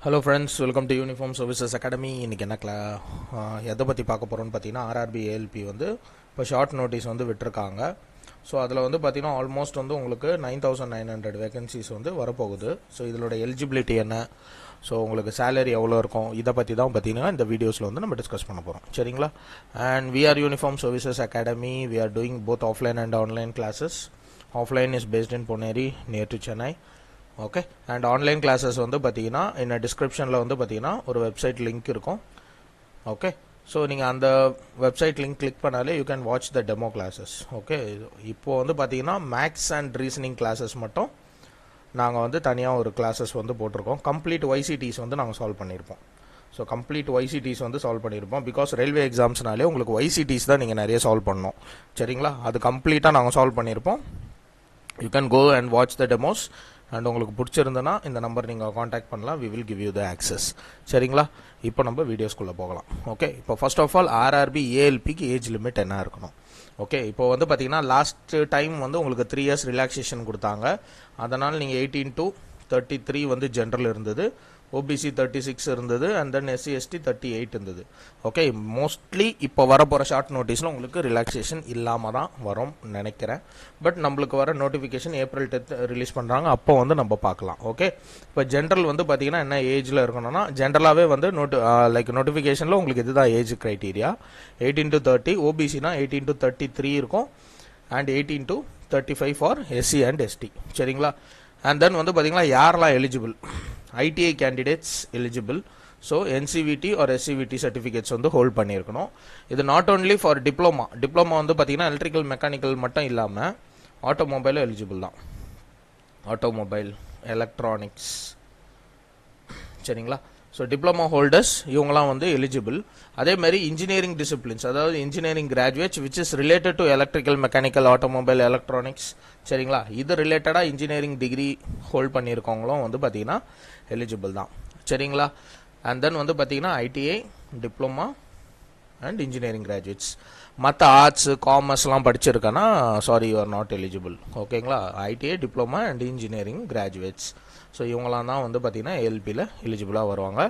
Hello friends, welcome to uniform services academy. இன்றைக்கி என்ன எதை பற்றி பார்க்க போகிறோன்னு பார்த்தீங்கன்னா, ஆர்ஆர்பி ஏஎல்பி வந்து இப்போ ஷார்ட் நோட்டீஸ் வந்து விட்டுருக்காங்க. ஸோ அதில் வந்து பார்த்தீங்கன்னா ஆல்மோஸ்ட் வந்து உங்களுக்கு 9,900 வேகன்சிஸ் வந்து வரப்போகுது. ஸோ இதோட எலிஜிபிலிட்டி என்ன, ஸோ உங்களுக்கு சேலரி எவ்வளோ இருக்கும், இதை பற்றி தான் பார்த்தீங்கன்னா இந்த வீடியோஸில் வந்து நம்ம டிஸ்கஸ் பண்ண போகிறோம். சரிங்களா? And we are uniform services academy. We are doing both offline and online classes. Offline is based in Ponneri near to Chennai. Okay, and online classes வந்து பார்த்தீங்கன்னா இந்த டிஸ்கிரிப்ஷனில் வந்து பார்த்தீங்கன்னா ஒரு வெப்சைட் லிங்க் இருக்கும். ஓகே, ஸோ நீங்கள் அந்த வெப்சைட் லிங்க் கிளிக் பண்ணாலே you can watch the demo classes. Okay, இப்போது வந்து பார்த்தீங்கன்னா மேக்ஸ் அண்ட் ரீசனிங் கிளாஸஸ் மட்டும் நாங்கள் வந்து தனியாக ஒரு கிளாஸஸ் வந்து போட்டிருக்கோம். கம்ப்ளீட் ஒய்சிடிஸ் வந்து நாங்கள் சால்வ் பண்ணியிருப்போம். ஸோ கம்ப்ளீட் ஒய்சிடிஸ் வந்து சால்வ் பண்ணியிருப்போம். பிகாஸ் ரயில்வே எக்ஸாம்ஸ்னாலே உங்களுக்கு ஒய்சிடிஸ் தான் நீங்கள் நிறைய சால்வ் பண்ணணும். சரிங்களா? அது கம்ப்ளீட்டாக நாங்கள் சால்வ் பண்ணியிருப்போம். You can go and watch the demos. And உங்களுக்கு பிடிச்சிருந்தனா இந்த நம்பர் நீங்கள் காண்டாக்ட் பண்ணலாம். We will give you the access. சரிங்களா? இப்போ நம்ம வீடியோஸ்குள்ளே போகலாம். ஓகே, இப்போ ஃபர்ஸ்ட் ஆஃப் ஆல் ஆர்ஆர்பி ஏஎல்பிக்கு ஏஜ் லிமிட் என்ன இருக்கணும்? ஓகே, இப்போ வந்து பார்த்தீங்கன்னா லாஸ்ட் டைம் வந்து உங்களுக்கு 3 years ரிலாக்ஸேஷன் கொடுத்தாங்க. அதனால் நீங்கள் 18 to 33 வந்து ஜென்ரல் இருந்தது, ஓபிசி 36 இருந்தது, அண்ட் தென் எஸ்சி எஸ்டி 38 இருந்தது. ஓகே, மோஸ்ட்லி இப்போ வரப்போகிற ஷார்ட் நோட்டீஸில் உங்களுக்கு ரிலாக்ஸேஷன் இல்லாமல் தான் வரும் நினைக்கிறேன். பட் நம்மளுக்கு வர நோட்டிஃபிகேஷன் April 10th ரிலீஸ் பண்ணுறாங்க, அப்போ வந்து நம்ம பார்க்கலாம். ஓகே, இப்போ ஜென்ரல் வந்து பார்த்தீங்கன்னா என்ன ஏஜில் இருக்கணும்னா, ஜென்ரலாகவே வந்து நோட்டிஃபிகேஷனில் உங்களுக்கு இதுதான் ஏஜ் க்ரைட்டீரியா. 18 to 30, ஓபிசினா 18 to 33 இருக்கும், and 18 to 35 for SC and ST. சரிங்களா? அண்ட் தென் வந்து பார்த்தீங்கன்னா யாரெல்லாம் eligible? ITI candidates eligible. So NCVT or SCVT certificates வந்து ஹோல்ட் பண்ணியிருக்கணும். இது நாட் ஓன்லி ஃபார் டிப்ளமா வந்து பார்த்தீங்கன்னா எலக்ட்ரிக்கல் மெக்கானிக்கல் மட்டும் இல்லாமல் ஆட்டோமொபைலும் எலிஜிபிள் தான். Automobile, electronics. சரிங்களா? ஸோ டிப்ளமா ஹோல்டர்ஸ் இவங்களாம் வந்து எலிஜிபிள். அதேமாதிரி இன்ஜினியரிங் டிசிப்ளின்ஸ், அதாவது engineering graduates which is related to electrical mechanical automobile electronics. சரிங்களா? இது ரிலேட்டடாக இன்ஜினியரிங் டிகிரி ஹோல்ட் பண்ணியிருக்கவங்களும் வந்து பார்த்தீங்கன்னா எலிஜிபிள் தான். சரிங்களா? அண்ட் தென் வந்து பார்த்தீங்கன்னா ITI, diploma and engineering graduates. மற்ற ஆர்ட்ஸு காமர்ஸ்லாம் படிச்சிருக்கேன்னா sorry, you are not eligible. ஓகேங்களா? ITI, diploma and engineering graduates. So இவங்களாம் தான் வந்து பார்த்தீங்கன்னா ஏஎல்பியில் எலிஜிபிளாக வருவாங்க.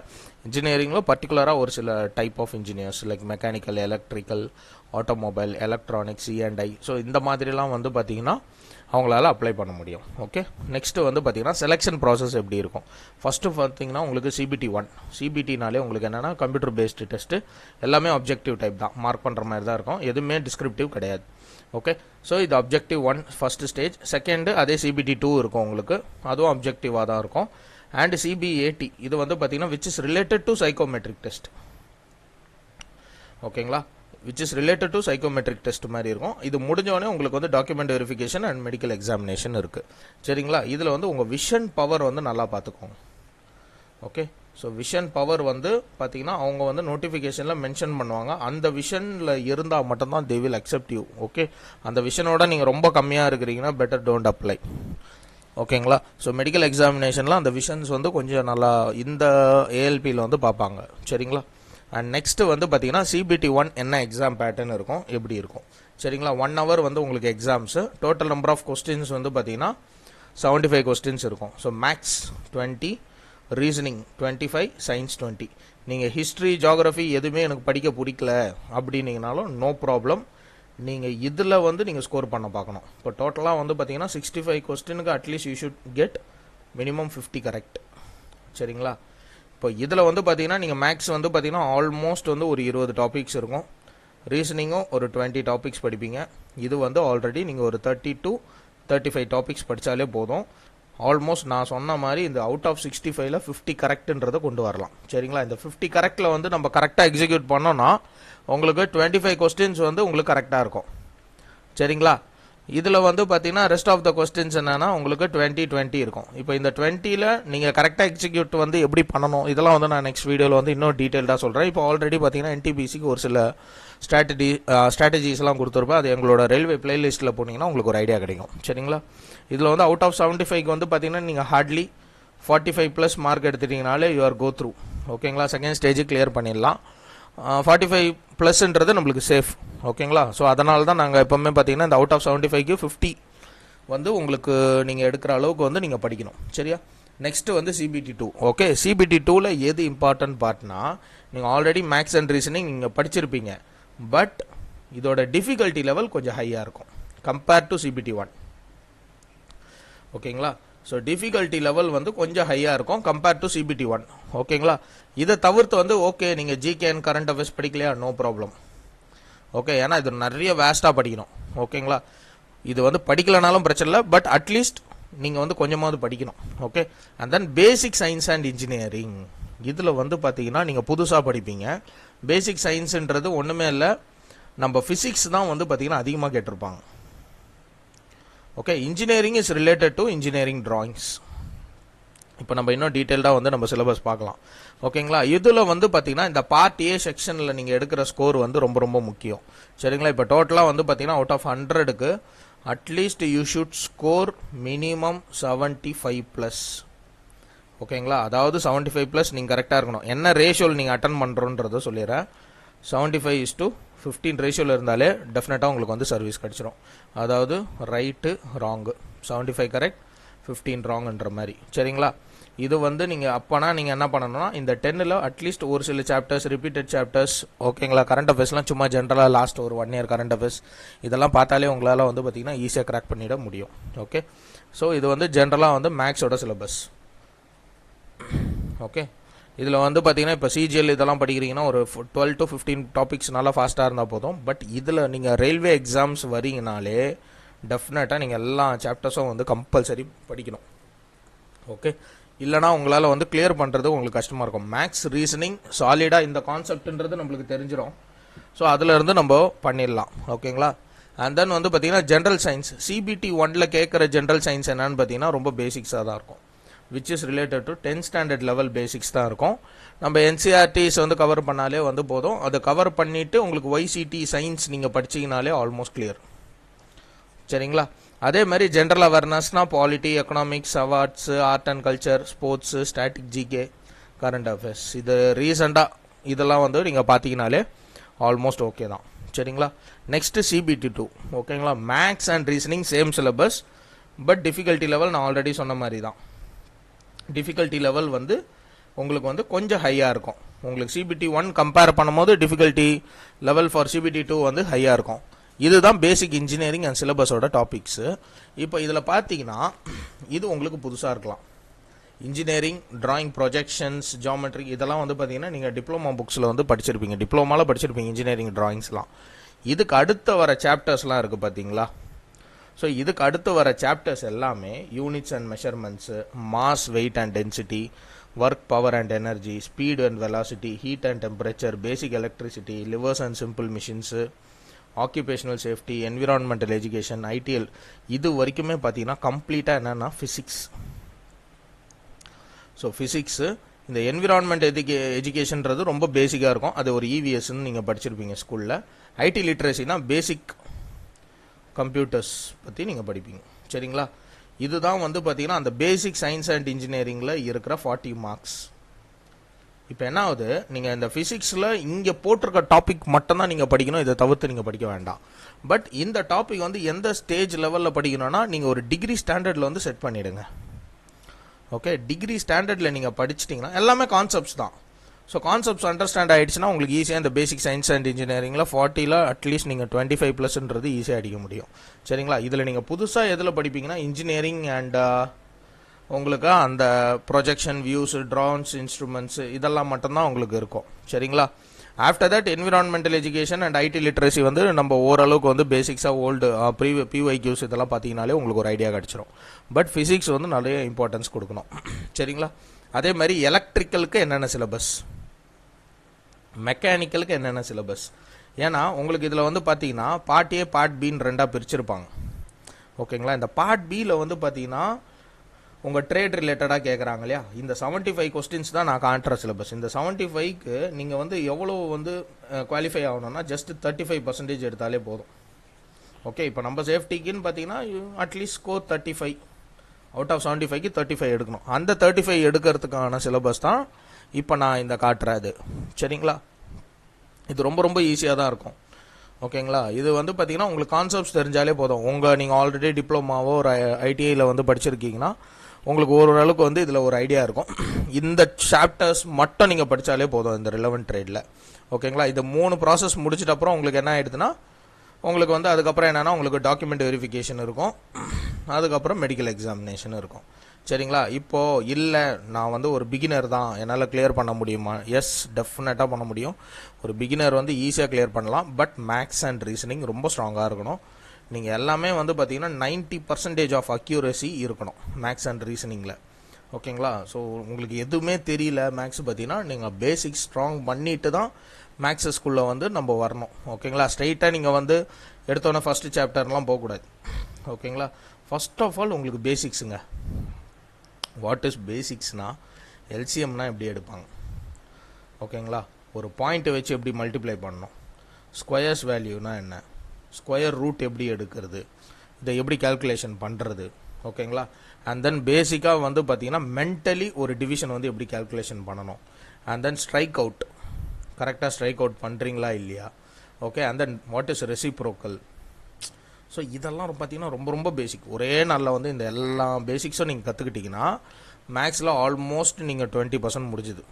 இன்ஜினியரிங்கில் பர்டிகுலராக ஒரு சில type of engineers like mechanical, electrical, automobile, electronics, E&I. So இந்த மாதிரிலாம் வந்து பார்த்தீங்கன்னா அவங்களால அப்ளை பண்ண முடியும். ஓகே, நெக்ஸ்ட் வந்து பார்த்தீங்கன்னா செலெக்ஷன் ப்ராசஸ் எப்படி இருக்கும்? ஃபஸ்ட்டு பார்த்தீங்கன்னா உங்களுக்கு CBT 1. CBTனாலே உங்களுக்கு என்னென்னா கம்ப்யூட்டர் பேஸ்டு டெஸ்ட்டு, எல்லாமே அப்ஜெக்டிவ் டைப் தான், மார்க் பண்ணுற மாதிரி தான் இருக்கும், எதுவுமே டிஸ்கிரிப்டிவ் கிடையாது. ஓகே, ஸோ இது அப்ஜெக்டிவ் 1 ஃபஸ்ட்டு ஸ்டேஜ். செகண்டு அதே CBT 2 இருக்கும் உங்களுக்கு, அதுவும் அப்ஜெக்டிவாக தான் இருக்கும். அண்ட் CBAT இது வந்து பார்த்தீங்கன்னா which is related to psychometric test. ஓகேங்களா? Which is related to psychometric test மாதிரி இருக்கும். இது முடிஞ்சோடனே உங்களுக்கு வந்து document verification and medical examination இருக்குது. சரிங்களா? இதில் வந்து உங்கள் விஷன் பவர் வந்து நல்லா பார்த்துக்கோங்க. ஓகே, ஸோ விஷன் பவர் வந்து பார்த்தீங்கன்னா அவங்க வந்து நோட்டிஃபிகேஷனில் மென்ஷன் பண்ணுவாங்க. அந்த விஷனில் இருந்தால் மட்டும்தான் they will accept you. Okay, அந்த விஷனோட நீங்கள் ரொம்ப கம்மியாக இருக்கிறீங்கன்னா பெட்டர் டோன்ட் அப்ளை. ஓகேங்களா? ஸோ மெடிக்கல் எக்ஸாமினேஷனில் அந்த விஷன்ஸ் வந்து கொஞ்சம் நல்லா இந்த ஏஎல்பியில் வந்து பார்ப்பாங்க. சரிங்களா? அண்ட் நெக்ஸ்ட்டு வந்து பார்த்தீங்கன்னா CBT 1 என்ன எக்ஸாம் பேட்டர்ன் இருக்கும், எப்படி இருக்கும்? சரிங்களா? 1 hour வந்து உங்களுக்கு எக்ஸாம்ஸு. டோட்டல் நம்பர் ஆஃப் கொஸ்டின்ஸ் வந்து பார்த்தீங்கன்னா 75 கொஸ்டின்ஸ் இருக்கும். So maths 20, reasoning 25, science 20. நீங்கள் ஹிஸ்ட்ரி, ஜியாகிரஃபி எதுவுமே எனக்கு படிக்க பிடிக்கல அப்படின்னீங்கனாலும் நோ ப்ராப்ளம், நீங்கள் இதில் வந்து நீங்கள் ஸ்கோர் பண்ண பார்க்கணும். இப்போ டோட்டலாக வந்து பார்த்தீங்கன்னா 65 கொஸ்டினுக்கு at least you should get minimum 50 correct. சரிங்களா? இப்போ இதில் வந்து பார்த்தீங்கன்னா நீங்கள் மேக்ஸ் வந்து பார்த்தீங்கன்னா ஆல்மோஸ்ட் வந்து ஒரு 20 டாபிக்ஸ் இருக்கும். ரீசனிங்கும் ஒரு 20 டாபிக்ஸ் படிப்பீங்க. இது வந்து ஆல்ரெடி நீங்கள் ஒரு 30 to 35 டாபிக்ஸ் படித்தாலே போதும். ஆல்மோஸ்ட் நான் சொன்ன மாதிரி இந்த அவுட் ஆஃப் 65ல் 50 கரெக்டுன்றதை கொண்டு வரலாம். சரிங்களா? இந்த 50 கரெக்டில் வந்து நம்ம கரெக்டாக எக்ஸிக்யூட் பண்ணோன்னா உங்களுக்கு 25 கொஸ்டின்ஸ் வந்து உங்களுக்கு கரெக்டாக இருக்கும். சரிங்களா? இதில் வந்து பார்த்தீங்கன்னா ரெஸ்ட் ஆஃப் த கொஸ்டின்ஸ் என்னென்னா உங்களுக்கு 20 இருக்கும். இப்போ இந்த 20ல் நீங்கள் கரெக்டாக எக்ஸிக்யூட் வந்து எப்படி பண்ணணும், இதெல்லாம் வந்து நான் நெக்ஸ்ட் வீடியோவில் வந்து இன்னும் டீட்டெயில்டாக சொல்கிறேன். இப்போ ஆல்ரெடி பார்த்தீங்கன்னா NTPCக்கு ஒரு சில ஸ்ட்ராட்டஜிஸ்லாம் கொடுத்துருப்பேன். அது எங்களோட ரயில்வே பிளேலிஸ்ட்டில் போனீங்கன்னா உங்களுக்கு ஒரு ஐடியா கிடைக்கும். சரிங்களா? இதில் வந்து அவுட் ஆஃப் 75க்கு வந்து பார்த்தீங்கன்னா நீங்கள் ஹார்ட்லி 45+ மார்க் எடுத்துட்டிங்கனாலே யூ ஆர் கோ த்ரூ. ஓகேங்களா? செகண்ட் ஸ்டேஜ் கிளியர் பண்ணிடலாம். 45+ன்றது நம்மளுக்கு சேஃப். ஓகேங்களா? ஸோ அதனால தான் நாங்கள் எப்போவுமே பார்த்தீங்கன்னா இந்த அவுட் ஆஃப் 75க்கு 50 வந்து உங்களுக்கு நீங்கள் எடுக்கிற அளவுக்கு வந்து நீங்கள் படிக்கணும். சரியா? நெக்ஸ்ட் வந்து சிபிடி 2. ஓகே, சிபிடி 2ல எது இம்பார்ட்டன்ட் பார்ட்னா, நீங்கள் ஆல்ரெடி மேக்ஸ் அண்ட் ரீசனிங் நீங்கள் படிச்சிருப்பீங்க, பட் இதோட டிஃபிகல்ட்டி லெவல் கொஞ்சம் ஹையாக இருக்கும் கம்பேர்ட் டு சிபிடி 1. ஓகேங்களா, ஸோ டிஃபிகல்ட்டி லெவல் வந்து கொஞ்சம் ஹையாக இருக்கும் கம்பேர்ட் டு சிபிடி 1. ஓகேங்களா, இதை தவிர்த்து வந்து ஓகே நீங்கள் ஜிகே அண்ட் கரண்ட் அஃபேர்ஸ் படிக்கலையா, நோ ப்ராப்ளம். ஓகே, ஏன்னா இது நிறைய வேஸ்ட்டாக படிக்கணும். ஓகேங்களா, இது வந்து படிக்கலனாலும் பிரச்சனை இல்லை, பட் அட்லீஸ்ட் நீங்கள் வந்து கொஞ்சமாவது படிக்கணும். Okay, and then basic science and engineering, இதில் வந்து பார்த்தீங்கன்னா நீங்கள் புதுசாக படிப்பீங்க. பேசிக் சயின்ஸுன்றது ஒன்றுமே இல்லை, நம்ம ஃபிசிக்ஸ் தான் வந்து பார்த்தீங்கன்னா அதிகமாக கேட்டிருப்பாங்க. Okay, engineering is related to engineering drawings. இப்போ நம்ம இன்னும் டீட்டெயில்டாக வந்து நம்ம சிலபஸ் பார்க்கலாம். ஓகேங்களா, இதில் வந்து பார்த்தீங்கன்னா இந்த பார்ட் ஏ செக்ஷனில் நீங்கள் எடுக்கிற ஸ்கோர் வந்து ரொம்ப ரொம்ப முக்கியம். சரிங்களா, இப்போ டோட்டலாக வந்து பார்த்தீங்கன்னா அவுட் ஆஃப் 100க்கு at least you should score minimum 75+. ஓகேங்களா, அதாவது 75+ நீங்கள் கரெக்டாக இருக்கணும். என்ன ரேஷியோவில் நீங்கள் அட்டன் பண்ணுறோன்றதை சொல்லிடுறேன். 75:15 ரேஷியோவில் இருந்தாலே டெஃபினட்டாக உங்களுக்கு வந்து சர்வீஸ் கிடச்சிரும். அதாவது ரைட்டு ராங்கு, 75 கரெக்ட் 15 ராங்குன்ற மாதிரி. சரிங்களா, இது வந்து நீங்கள் அப்போனா நீங்கள் என்ன பண்ணணும்னா இந்த 10ல் அட்லீஸ்ட் ஒரு சில சாப்டர்ஸ், ரிப்பீட்டட் சாப்டர்ஸ், ஓகேங்களா, கரண்ட் அஃபேர்ஸ்லாம் சும்மா ஜென்ரலாக லாஸ்ட் ஒரு 1 இயர் கரண்ட் அஃபேர்ஸ் இதெல்லாம் பார்த்தாலே உங்களால் வந்து பார்த்தீங்கன்னா ஈஸியாக கிராக் பண்ணிட முடியும். ஓகே, ஸோ இது வந்து ஜென்ரலாக வந்து மேக்ஸோட சிலபஸ். ஓகே, இதில் வந்து பார்த்தீங்கன்னா இப்போ சிஜிஎல் இதெல்லாம் படிக்கிறீங்கன்னா ஒரு 12 to 15 டாபிக்ஸ் நல்லா ஃபாஸ்ட்டாக இருந்தால் போதும். பட் இதில் நீங்கள் ரயில்வே எக்ஸாம்ஸ் வரீங்கனாலே டெஃபினட்டாக நீங்கள் எல்லா சாப்டர்ஸும் வந்து கம்பல்சரி படிக்கணும். ஓகே, இல்லைனா உங்களால் வந்து கிளியர் பண்ணுறது உங்களுக்கு கஷ்டமாக இருக்கும். மேக்ஸ் ரீசனிங் சாலிடாக இந்த கான்செப்ட்ன்றது நம்மளுக்கு தெரிஞ்சிடும். ஸோ அதிலிருந்து நம்ம பண்ணிடலாம். ஓகேங்களா, அண்ட் தென் வந்து பார்த்தீங்கன்னா ஜென்ரல் சயின்ஸ் சிபிடி 1ல் கேட்குற ஜென்ரல் சயின்ஸ் என்னன்னு பார்த்தீங்கன்னா ரொம்ப பேசிக்ஸாக தான் இருக்கும், which is related to 10th standard level basics தான் இருக்கும். நம்ம என்சிஆர்டிஸ் வந்து கவர் பண்ணாலே வந்து போதும். அதை கவர் பண்ணிவிட்டு உங்களுக்கு ஒய்சிடி சயின்ஸ் நீங்கள் படிச்சிங்கனாலே ஆல்மோஸ்ட் கிளியர். சரிங்களா, அதே மாதிரி ஜென்ரல் அவேர்னஸ்னா polity, economics, awards, art and culture, sports, static, GK, current affairs, இது ரீசெண்டாக இதெல்லாம் வந்து நீங்கள் பார்த்தீங்கனாலே ஆல்மோஸ்ட் ஓகே தான். சரிங்களா, நெக்ஸ்ட் சிபிடி 2. ஓகேங்களா, maths and reasoning same syllabus, but difficulty level நான் ஆல்ரெடி சொன்ன மாதிரி தான். டிஃபிகல்ட்டி லெவல் வந்து உங்களுக்கு வந்து கொஞ்சம் ஹையாக இருக்கும். உங்களுக்கு சிபிடி 1 கம்பேர் பண்ணும்போது டிஃபிகல்ட்டி லெவல் ஃபார் சிபிடி 2 வந்து ஹையாக இருக்கும். இதுதான் பேசிக் இன்ஜினியரிங் அண்ட் சிலபஸோட டாபிக்ஸு. இப்போ இதில் பார்த்தீங்கன்னா இது உங்களுக்கு புதுசாக இருக்கலாம். இன்ஜினியரிங் டிராயிங், ப்ரொஜெக்ஷன்ஸ், ஜியாமெட்ரி இதெல்லாம் வந்து பார்த்தீங்கன்னா நீங்கள் டிப்ளமா புக்ஸில் வந்து படிச்சிருப்பீங்க, டிப்ளமாவில் படிச்சிருப்பீங்க இன்ஜினியரிங் டிராயிங்ஸ்லாம். இதுக்கு அடுத்து வர சாப்டர்ஸ்லாம் இருக்குது பார்த்தீங்களா. ஸோ இதுக்கு அடுத்து வர சாப்டர்ஸ் எல்லாமே units and measurements, mass, weight and density, work, power and energy, speed and velocity, heat and temperature, basic electricity, levers and simple machines, occupational safety, environmental education, ITL, இது வரைக்குமே பார்த்தீங்கன்னா கம்ப்ளீட்டாக என்னென்னா ஃபிசிக்ஸ். ஸோ ஃபிசிக்ஸு, இந்த environment எஜுகேஷன்றது ரொம்ப பேசிக்காக இருக்கும். அது ஒரு இவிஎஸ்ன்னு நீங்கள் படிச்சிருப்பீங்க ஸ்கூலில். ஐடி லிட்ரஸினா பேசிக் கம்ப்யூட்டர்ஸ் பற்றி நீங்கள் படிப்பீங்க. சரிங்களா, இதுதான் வந்து பார்த்தீங்கன்னா அந்த பேசிக் சயின்ஸ் அண்ட் இன்ஜினியரிங்கில் இருக்கிற 40 மார்க்ஸ். இப்போ என்ன ஆகுது, நீங்கள் இந்த ஃபிசிக்ஸில் இங்கே போட்டிருக்க டாபிக் மட்டும்தான் நீங்கள் படிக்கணும், இதை தவிர்த்து நீங்கள் படிக்க வேண்டாம். பட் இந்த டாபிக் வந்து எந்த ஸ்டேஜ் லெவலில் படிக்கணும்னா நீங்கள் ஒரு டிகிரி ஸ்டாண்டர்டில் வந்து செட் பண்ணிவிடுங்க. ஓகே, டிகிரி ஸ்டாண்டர்டில் நீங்கள் படிச்சிட்டிங்கன்னா எல்லாமே கான்செப்ட்ஸ் தான். ஸோ கான்செப்ட்ஸ் அண்டர்ஸ்டாண்ட் ஆகிடுச்சுன்னா உங்களுக்கு ஈஸியாக இந்த பேசிக் சயின்ஸ் அண்ட் இன்ஜினியரிங்கில் 40ல் அட்லீஸ்ட் நீங்கள் 25+ன்றது ஈஸியாக அடிக்க முடியும். சரிங்களா, இதில் நீங்கள் புதுசாக எதில் படிப்பீங்கன்னா இன்ஜினியரிங் அண்ட் உங்களுக்கு அந்த ப்ரொஜெக்ஷன், வியூஸு, ட்ரோன்ஸ், இன்ஸ்ட்ருமெண்ட்ஸு இதெல்லாம் மட்டும்தான் உங்களுக்கு இருக்கும். சரிங்களா, after that environmental education and IT literacy வந்து நம்ம ஓரளவுக்கு வந்து பேசிக்ஸாக ஓல்டு பிஒய்க்யூஸ் இதெல்லாம் பார்த்தீங்கனாலே உங்களுக்கு ஒரு ஐடியா கிடச்சிரும். பட் ஃபிசிக்ஸ் வந்து நிறைய இம்பார்ட்டன்ஸ் கொடுக்கணும். சரிங்களா, அதே மாதிரி எலக்ட்ரிக்கலுக்கு என்னென்ன சிலபஸ், மெக்கானிக்கலுக்கு என்னென்ன சிலபஸ். ஏன்னா உங்களுக்கு இதில் வந்து பார்த்தீங்கன்னா பார்ட் ஏ பார்ட் பின்னு ரெண்டாக பிரிச்சிருப்பாங்க. ஓகேங்களா, இந்த பார்ட் பியில் வந்து பார்த்தீங்கன்னா உங்கள் ட்ரேட் ரிலேட்டடாக கேட்குறாங்க இல்லையா, இந்த 75 கொஸ்டின்ஸ் தான் நான் காட்டுற சிலபஸ். இந்த 75க்கு நீங்கள் வந்து எவ்வளோ வந்து குவாலிஃபை ஆகணும்னா ஜஸ்ட் 35% எடுத்தாலே போதும். ஓகே, இப்போ நம்ம சேஃப்டிக்குன்னு பார்த்தீங்கன்னா அட்லீஸ்ட் ஸ்கோர் 35 அவுட் ஆஃப் 75க்கு 35 எடுக்கணும். அந்த 35 எடுக்கிறதுக்கான சிலபஸ் தான் இப்போ நான் இந்த காட்டுறது. சரிங்களா, இது ரொம்ப ரொம்ப ஈஸியாக தான் இருக்கும். ஓகேங்களா, இது வந்து பார்த்தீங்கன்னா உங்களுக்கு கான்செப்ட்ஸ் தெரிஞ்சாலே போதும். நீங்கள் ஆல்ரெடி டிப்ளமாவோ ஒரு ஐடிஐயில் வந்து படிச்சிருக்கீங்கன்னா உங்களுக்கு ஓரளவுக்கு வந்து இதில் ஒரு ஐடியா இருக்கும். இந்த சாப்டர்ஸ் மட்டும் நீங்கள் படித்தாலே போதும் இந்த ரிலவெண்ட் ட்ரேடில். ஓகேங்களா? இது 3 ப்ராசஸ் முடிச்சிட்ட அப்புறம் உங்களுக்கு என்ன ஆகிடுதுன்னா, உங்களுக்கு வந்து அதுக்கப்புறம் என்னென்னா உங்களுக்கு டாக்குமெண்ட் வெரிஃபிகேஷன் இருக்கும், அதுக்கப்புறம் மெடிக்கல் எக்ஸாமினேஷன் இருக்கும். சரிங்களா? இப்போது இல்லை நான் வந்து ஒரு பிகினர் தான், என்னால் கிளியர் பண்ண முடியுமா? எஸ், டெஃபினட்டாக பண்ண முடியும். ஒரு பிகினர் வந்து ஈஸியாக கிளியர் பண்ணலாம். பட் மேக்ஸ் அண்ட் ரீசனிங் ரொம்ப ஸ்ட்ராங்காக இருக்கணும். நீங்கள் எல்லாமே வந்து பார்த்தீங்கன்னா 90% ஆஃப் அக்யூரசி இருக்கணும் மேக்ஸ் அண்ட் ரீசனிங்கில். ஓகேங்களா? ஸோ உங்களுக்கு எதுவுமே தெரியல மேக்ஸ் பார்த்தீங்கன்னா நீங்கள் பேசிக் ஸ்ட்ராங் பண்ணிட்டு தான் மேக்ஸ் ஸ்கூலில் வந்து நம்ம வரணும். ஓகேங்களா? ஸ்ட்ரைட்டாக நீங்கள் வந்து எடுத்தோன்னே ஃபஸ்ட்டு சாப்டர்லாம் போகக்கூடாது. ஓகேங்களா? ஃபஸ்ட் ஆஃப் ஆல் உங்களுக்கு பேசிக்ஸுங்க. வாட் இஸ் பேசிக்ஸ்னால் எல்சிஎம்னா எப்படி எடுப்பாங்க, ஓகேங்களா? ஒரு பாயிண்ட்டை வச்சு எப்படி மல்டிப்ளை பண்ணணும், ஸ்கொயர்ஸ் வேல்யூனா என்ன, ஸ்கொயர் ரூட் எப்படி எடுக்கிறது, இதை எப்படி கால்குலேஷன் பண்ணுறது. ஓகேங்களா? அண்ட் தென் பேசிக்காக வந்து பார்த்தீங்கன்னா மென்டலி ஒரு டிவிஷன் வந்து எப்படி கால்குலேஷன் பண்ணணும். அண்ட் தென் ஸ்ட்ரைக் அவுட், கரெக்டாக ஸ்ட்ரைக் அவுட் பண்ணுறீங்களா இல்லையா. Okay. And then what is reciprocal. So இதெல்லாம் பார்த்தீங்கன்னா ரொம்ப ரொம்ப பேசிக். ஒரே நாளில் வந்து இந்த எல்லா பேசிக்ஸும் நீங்கள் கற்றுக்கிட்டிங்கன்னா மேக்ஸில் ஆல்மோஸ்ட் நீங்கள் 20% முடிஞ்சுது.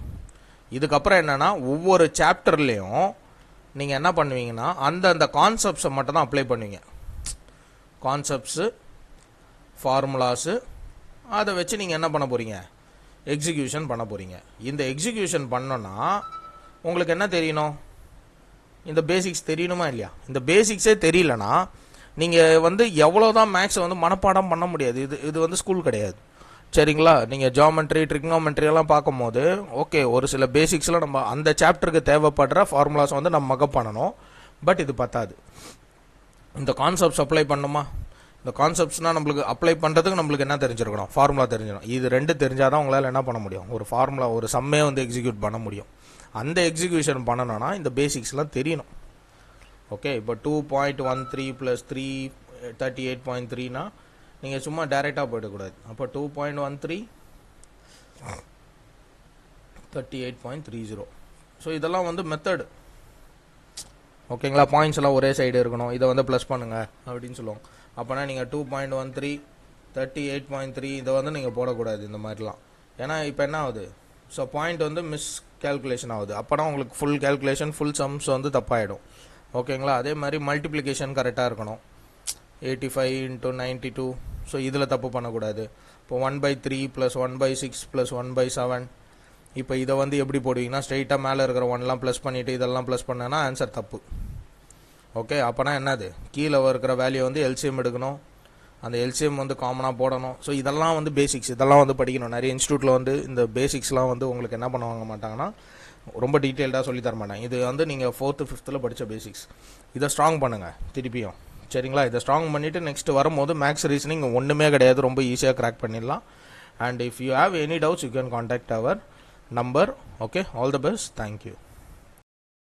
இதுக்கப்புறம் என்னென்னா ஒவ்வொரு சாப்டர்லேயும் நீங்கள் என்ன பண்ணுவீங்கன்னா அந்த கான்செப்ட்ஸை மட்டும் தான் அப்ளை பண்ணுவீங்க. கான்செப்ட்ஸு, ஃபார்முலாஸு, அதை வச்சு நீங்கள் என்ன பண்ண போகிறீங்க, எக்ஸிக்யூஷன் பண்ண போகிறீங்க. இந்த எக்ஸிக்யூஷன் பண்ணோன்னா உங்களுக்கு என்ன தெரியணும், இந்த பேசிக்ஸ் தெரியணுமா இல்லையா. இந்த பேசிக்ஸே தெரியலனா நீங்கள் வந்து எவ்வளோதான் மேக்ஸை வந்து மனப்பாடம் பண்ண முடியாது. இது வந்து ஸ்கூல் கிடையாது. சரிங்களா? நீங்கள் ஜியோமெட்ரி, ட்ரிக்னோமெட்ரி எல்லாம் பார்க்கும்போது ஓகே ஒரு சில பேசிக்ஸ்லாம் நம்ம அந்த சாப்டருக்கு தேவைப்படுற ஃபார்முலாஸ் வந்து நம்ம மக்கப் பண்ணணும். பட் இது பத்தாது. இந்த கான்செப்ட்ஸ் அப்ளை பண்ணுமா, இந்த கான்செப்ட்ஸ்னால் நம்மளுக்கு அப்ளை பண்ணுறதுக்கு நம்மளுக்கு என்ன தெரிஞ்சிருக்கணும், ஃபார்முலா தெரிஞ்சிடும். இது 2 தெரிஞ்சால் தான் உங்களால் என்ன பண்ண முடியும், ஒரு ஃபார்முலா ஒரு சம்மே வந்து எக்ஸிக்யூட் பண்ண முடியும். அந்த எக்ஸிக்யூஷன் பண்ணணும்னா இந்த பேசிக்ஸ்லாம் தெரியணும். ஓகே. இப்போ 2.13 + 3 38.3னா நீங்கள் சும்மா டைரெக்டாக போயிடக்கூடாது. அப்போ 2.13 38.30. ஸோ இதெல்லாம் வந்து மெத்தடு. ஓகேங்களா? பாயிண்ட்ஸ் எல்லாம் ஒரே சைடு இருக்கணும். இதை வந்து ப்ளஸ் பண்ணுங்க அப்படின்னு சொல்லுவோம். அப்போனா நீங்கள் 2.13 38.3 இதை வந்து நீங்கள் போடக்கூடாது இந்த மாதிரிலாம். ஏன்னா இப்போ என்ன ஆகுது, ஸோ பாயிண்ட் வந்து மிஸ் கேல்குலேஷன் ஆகுது. அப்போனா உங்களுக்கு ஃபுல் கேல்குலேஷன், ஃபுல் சம்ஸ் வந்து தப்பாயிடும். ஓகேங்களா? அதே மாதிரி மல்டிப்ளிகேஷன் கரெக்டாக இருக்கணும். 85 × 92. ஸோ இதில் தப்பு பண்ணக்கூடாது. இப்போ 1/3 + 1/6 + 1/7. இப்போ இதை வந்து எப்படி போடுவீங்கன்னா ஸ்ட்ரெயிட்டாக மேலே இருக்கிற 1லாம் ப்ளஸ் பண்ணிவிட்டு இதெல்லாம் ப்ளஸ் பண்ணேன்னா ஆன்சர் தப்பு. ஓகே. அப்போனா என்னது, கீழே இருக்கிற வேல்யூ வந்து எல்சிஎம் எடுக்கணும், அந்த எல்சிஎம் வந்து காமனாக போடணும். ஸோ இதெல்லாம் வந்து பேசிக்ஸ், இதெல்லாம் வந்து படிக்கணும். நிறைய இன்ஸ்டியூட்டில் வந்து இந்த பேசிக்ஸ்லாம் வந்து உங்களுக்கு என்ன பண்ணுவாங்க மாட்டாங்கன்னா ரொம்ப டீட்டெயில்டாக சொல்லி தர மாட்டாங்க. இது வந்து நீங்கள் 4th 5th படித்த பேசிக்ஸ். இதை ஸ்ட்ராங் பண்ணுங்கள் திருப்பியும். சரிங்களா? இதை ஸ்ட்ராங் பண்ணிவிட்டு நெக்ஸ்ட் வரும்போது மேக்ஸ் ரீசனிங் ஒன்றுமே கிடையாது, ரொம்ப ஈஸியாக கிராக் பண்ணிடலாம். And if you have any doubts you can contact our number. Okay. All the best. Thank you.